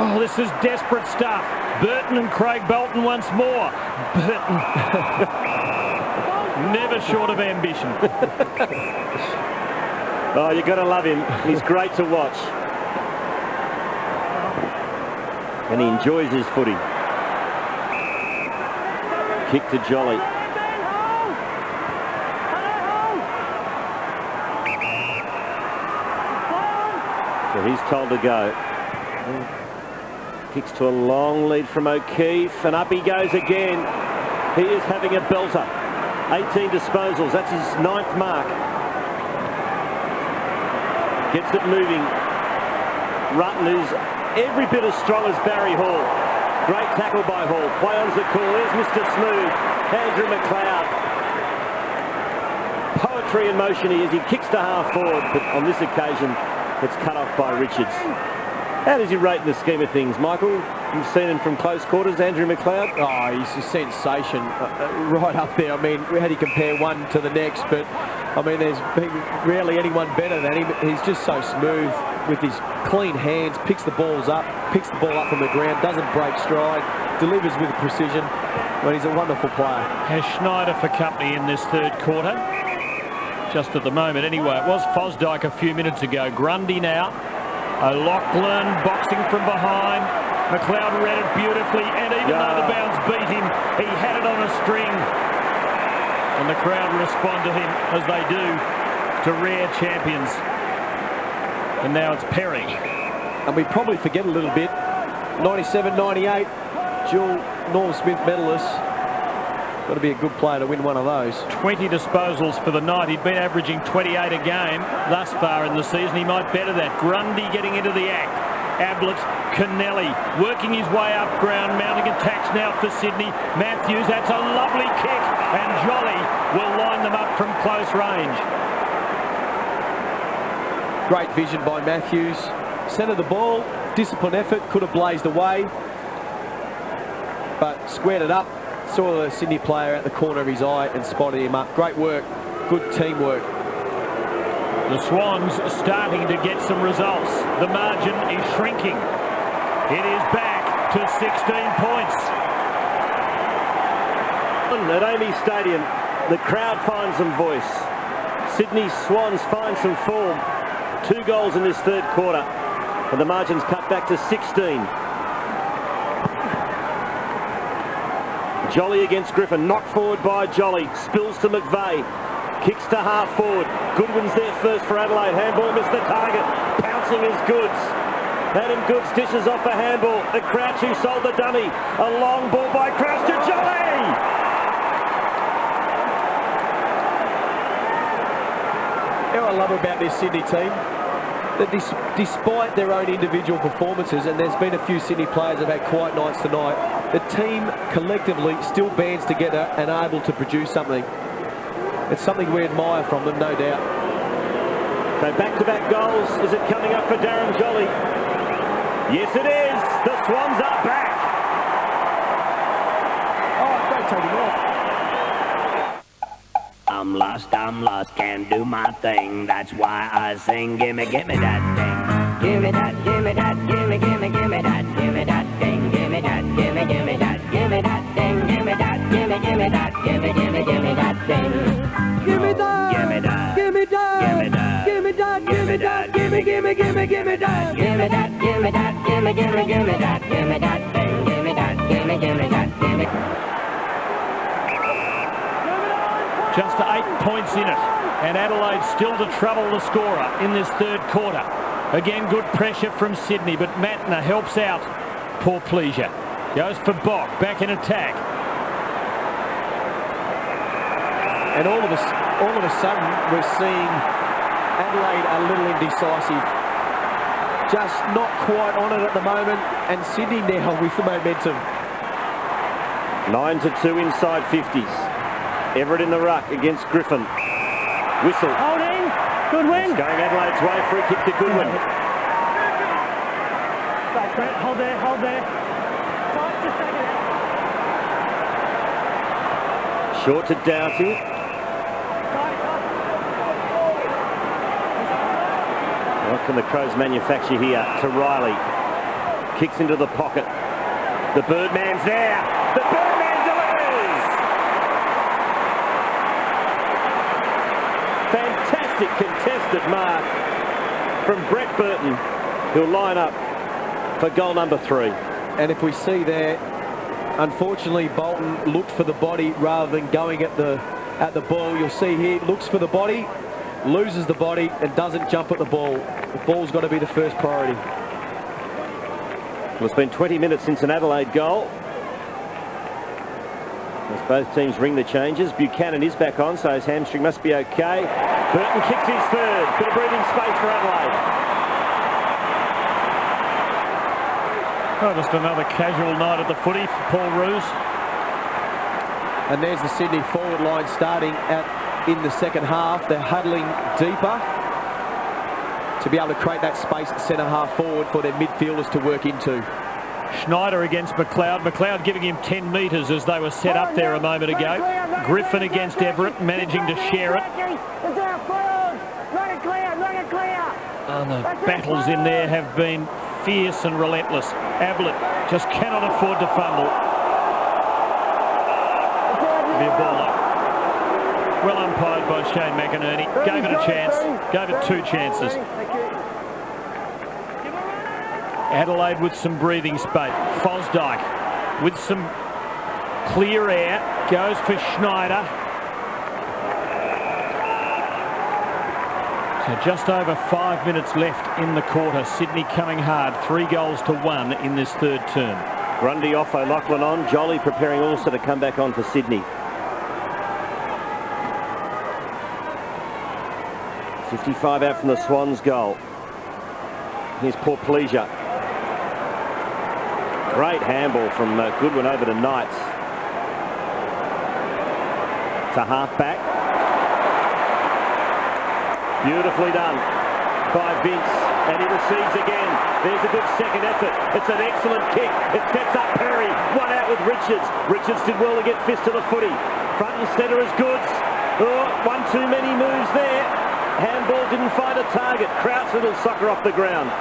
Oh, this is desperate stuff. Burton and Craig Bolton once more. Burton. Never short of ambition. Oh, you've got to love him. He's great to watch. And he enjoys his footy. Kick to Jolly. So he's told to go. Kicks to a long lead from O'Keefe, and up he goes again. He is having a belter. 18 disposals, that's his 9th mark. Gets it moving. Rutten is every bit as strong as Barry Hall. Great tackle by Hall. Play on's the call. There's Mr. Smooth, Andrew McLeod. Poetry in motion he is. He kicks to half forward, but on this occasion, it's cut off by Richards. How does he rate in the scheme of things, Michael? You've seen him from close quarters, Andrew McLeod? Oh, he's a sensation right up there. I mean, how do you compare one to the next? But, I mean, there's been rarely anyone better than him. He's just so smooth with his clean hands, picks the balls up, picks the ball up from the ground, doesn't break stride, delivers with precision. Well, he's a wonderful player. Has Schneider for company in this 3rd quarter? Just at the moment, anyway. It was Fosdyke a few minutes ago. Grundy now. O'Loughlin boxing from behind. McLeod read it beautifully, and even though the bounce beat him, he had it on a string. And the crowd respond to him, as they do, to rare champions. And now it's Perry. And we probably forget a little bit. 97, 98, dual Norm Smith medalists. Got to be a good player to win one of those. 20 disposals for the night. He'd been averaging 28 a game thus far in the season. He might better that. Grundy getting into the act. Ablett, Kennelly working his way up ground, mounting attacks now for Sydney. Matthews, that's a lovely kick, and Jolly will line them up from close range. Great vision by Matthews. Centre the ball, disciplined effort, could have blazed away, but squared it up. Saw the Sydney player at the corner of his eye and spotted him up. Great work, good teamwork. The Swans starting to get some results. The margin is shrinking. It is back to 16 points. At Amy Stadium, the crowd finds some voice. Sydney Swans find some form. 2 goals in this 3rd quarter, and the margin's cut back to 16. Jolly against Griffin, knocked forward by Jolly, spills to McVeigh, kicks to half forward. Goodwin's there first for Adelaide. Handball missed the target. Pouncing is Goods. Adam Goods dishes off a handball. The Crouch who sold the dummy. A long ball by Crouch to Jolly. What I love about this Sydney team, that despite their own individual performances, and there's been a few Sydney players that have had quiet nights tonight, the team collectively still bands together and are able to produce something. It's something we admire from them, no doubt. So back-to-back goals. Is it coming up for Darren Jolly? Yes, it is. The Swans are back. Oh, don't take him off. I'm lost, can't do my thing. That's why I sing, gimme that thing. Gimme that, gimme that, gimme that, gimme that thing. Gimme that, gimme that, gimme that thing. Gimme that, gimme that, gimme that thing. Gimme that, gimme that, gimme that, gimme that, gimme that, gimme that, gimme that, gimme that, gimme that, gimme that thing. Gimme that, gimme. Just 8 points in it, and Adelaide still to trouble the scorer in this 3rd quarter. Again, good pressure from Sydney, but Matner helps out. Poor Pleasure. Goes for Bock, back in attack. And all of a sudden, we're seeing Adelaide a little indecisive. Just not quite on it at the moment, and Sydney now with the momentum. 9-2 inside 50s. Everett in the ruck against Griffin. Whistle. Holding. Good win. It's going Adelaide's way. Free kick to Goodwin. Back, Brett. Hold there. Hold there. Just take it out. Short to Doughty. Right. What can the Crows manufacture here to Riley? Kicks into the pocket. The Birdman's there. The Birdman delivers! Fantastic contested mark from Brett Burton, who'll line up for goal number 3. And if we see there, unfortunately, Bolton looked for the body rather than going at the ball. You'll see here, looks for the body, loses the body, and doesn't jump at the ball. The ball's got to be the first priority. Well, it's been 20 minutes since an Adelaide goal. As both teams ring the changes. Buchanan is back on, so his hamstring must be okay. Burton kicks his third. Bit of breathing space for Adelaide. Oh, just another casual night at the footy for Paul Roos. And there's the Sydney forward line starting in the second half. They're huddling deeper to be able to create that space at centre half forward for their midfielders to work into. Schneider against McLeod. McLeod giving him 10 metres as they were set up there a moment ago. Griffin against Everett, managing to share it. And the battles in there have been fierce and relentless. Ablett just cannot afford to fumble. Be a ball up. Well umpired by Shane McInerney. Gave it a chance. Gave it 2 chances. Adelaide with some breathing space. Fosdyke with some clear air. Goes for Schneider. So just over 5 minutes left in the quarter. Sydney coming hard. 3 goals to 1 in this third term. Grundy off, O'Loughlin on. Jolly preparing also to come back on for Sydney. 55 out from the Swans goal. Here's poor Pleasure. Great handball from Goodwin over to Knights. To half-back. Beautifully done by Vince. And he receives again. There's a good second effort. It's an excellent kick. It sets up Perry. One out with Richards. Richards did well to get fist to the footy. Front and centre is Goods. Oh, one too many moves there. Handball didn't find a target. Kraut's little sucker off the ground.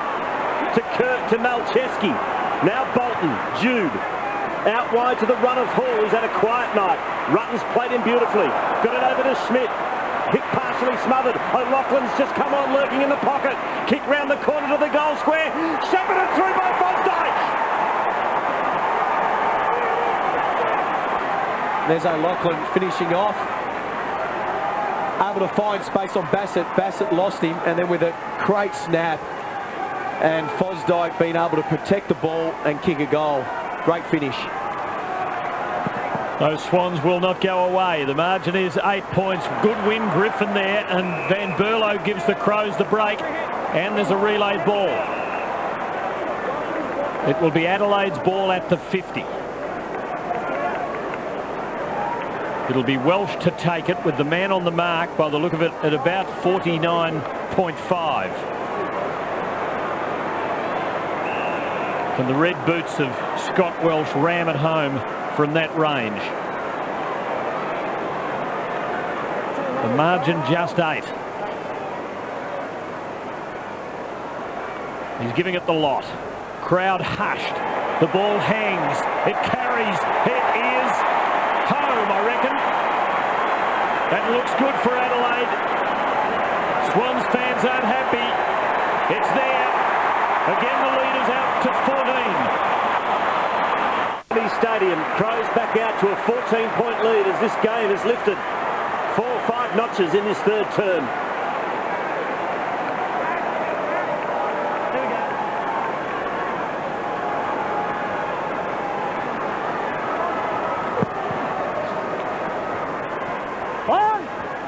To Kirk, to Malcheski. Now Bolton, Jude. Out wide to the run of Hall, who's had a quiet night. Rutten's played him beautifully. Got it over to Schmidt. Hit partially smothered. O'Loughlin's just come on lurking in the pocket. Kick round the corner to the goal square. Shepherded through by Fosdyke. There's O'Loughlin finishing off. Able to find space on Bassett. Bassett lost him, and then with a great snap, and Fosdyke being able to protect the ball and kick a goal. Great finish. Those Swans will not go away. The margin is 8 points. Good win, Griffin there, and Van Berlo gives the Crows the break, and there's a relay ball. It will be Adelaide's ball at the 50. It'll be Welsh to take it with the man on the mark, by the look of it, at about 49.5. Can the red boots of Scott Welsh ram it home from that range? The margin just 8. He's giving it the lot. Crowd hushed. The ball hangs. It carries. It is home, I reckon. That looks good for Adelaide. Swans fans aren't happy. It's there. Again, the leader's out to 14. Stadium, Crows back out to a 14-point lead as this game is lifted 4 or 5 notches in this third term.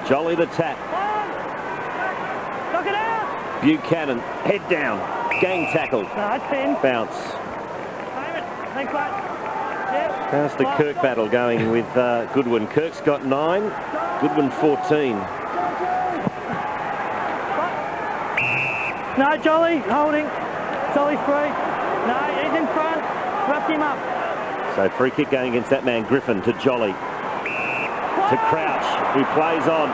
Jolly the tap. Knock it out. Buchanan, head down. Gang tackle. Bounce. Thanks, mate. How's the Kirk battle going with Goodwin? Kirk's got 9, Goodwin 14. No, Jolly, holding. Jolly's free. No, he's in front. Wrapped him up. So free kick going against that man Griffin to Jolly. To Crouch, who plays on.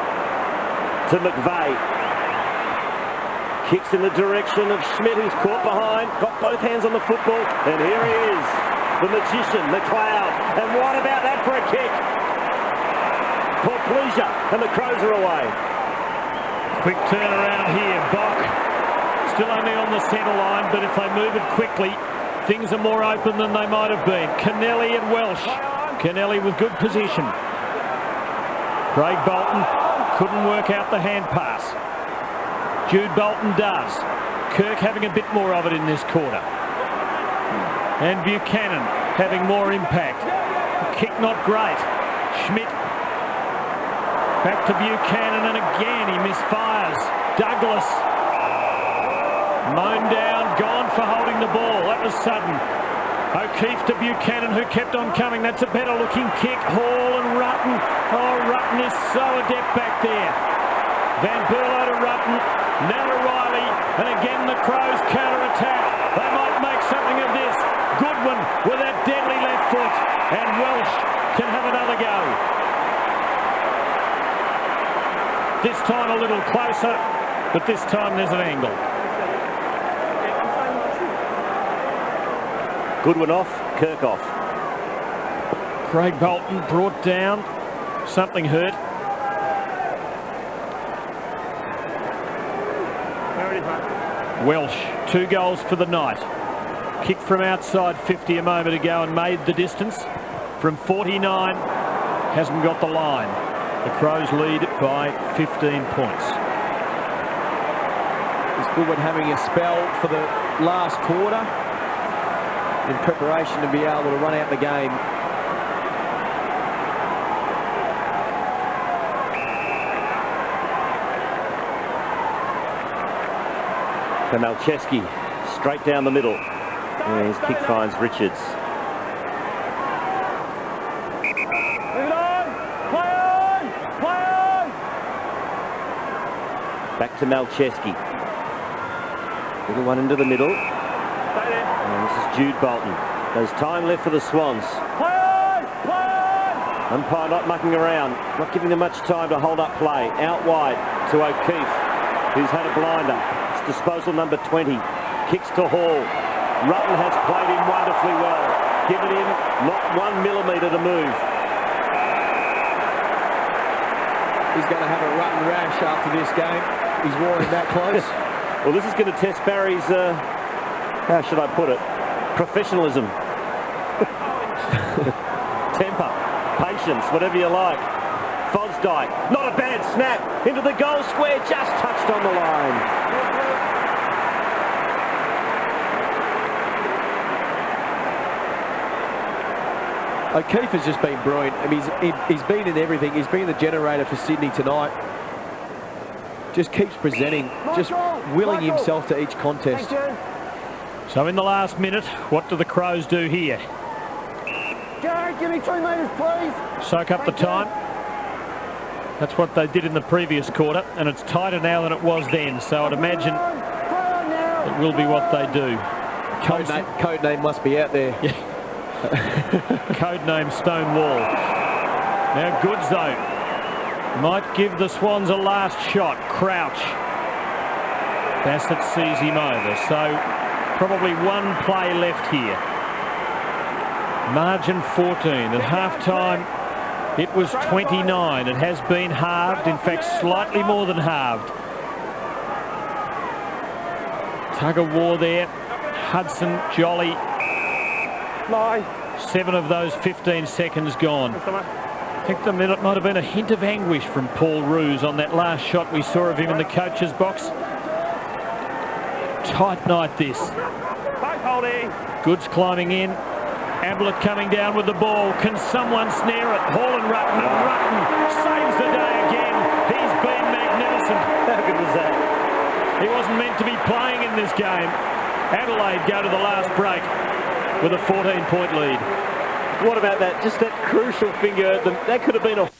To McVeigh. Kicks in the direction of Schmidt, who's caught behind. Got both hands on the football. And here he is, the magician, the cloud. And what about that for a kick? For pleasure. And the Crows are away. Quick turnaround here. Bock still only on the centre line, but if they move it quickly, things are more open than they might have been. Kennelly and Welsh. Kennelly with good position. Craig Bolton couldn't work out the hand pass. Jude Bolton does. Kirk having a bit more of it in this quarter. And Buchanan having more impact. Kick not great. Schmidt back to Buchanan, and again he misfires. Douglas mown down, gone for holding the ball. That was sudden. O'Keefe to Buchanan, who kept on coming. That's a better looking kick. Hall and Rutten. Oh, Rutten is so adept back there. Van Berlo to Rutten. Now to Riley. And again the Crows counter-attack. They might make something of this. Goodwin with that deadly left foot. And Welsh can have another go. This time a little closer, but this time there's an angle. Goodwin off, Kirk off. Craig Bolton brought down. Something hurt. Welsh, 2 goals for the night. Kick from outside 50 a moment ago and made the distance. From 49, hasn't got the line. The Crows lead by 15 points. Is Goodwin having a spell for the last quarter in preparation to be able to run out the game. To Malcheski, straight down the middle. And his kick finds Richards. Back to Malcheski. Little one into the middle. And this is Jude Bolton. There's time left for the Swans. Umpire not mucking around, not giving them much time to hold up play. Out wide to O'Keefe, who's had a blinder. It's disposal number 20. Kicks to Hall. Rutten has played him wonderfully well. Given him not 1 millimetre to move. He's going to have a Rutten rash after this game. He's worn him that close. Well, this is going to test Barry's, how should I put it, professionalism. Temper, patience, whatever you like. Fosdyke, not a bad snap, into the goal square, just touched on the line. O'Keefe has just been brilliant. I mean, he's been in everything. He's been the generator for Sydney tonight. Just keeps presenting, just willing himself to each contest. So in the last minute, what do the Crows do here? Garrett, give me 2 metres, please. Soak up the time. That's what they did in the previous quarter, and it's tighter now than it was then. So I'd imagine it will be what they do. Code name must be out there. Yeah. Codename Stonewall. Now Goodzo might give the Swans a last shot. Crouch. Bassett sees him over. So probably 1 play left here. Margin 14. At half-time it was 29. It has been halved. In fact, slightly more than halved. Tug of war there. Hudson, Jolly. 7 of those 15 seconds gone. I think there might have been a hint of anguish from Paul Roos on that last shot we saw of him in the coach's box. Tight night this. Goods climbing in. Ablett coming down with the ball. Can someone snare it? Hall and Rutten. And Rutten saves the day again. He's been magnificent. How good was that? He wasn't meant to be playing in this game. Adelaide go to the last break with a 14-point lead. What about that? Just that crucial finger. That could have been a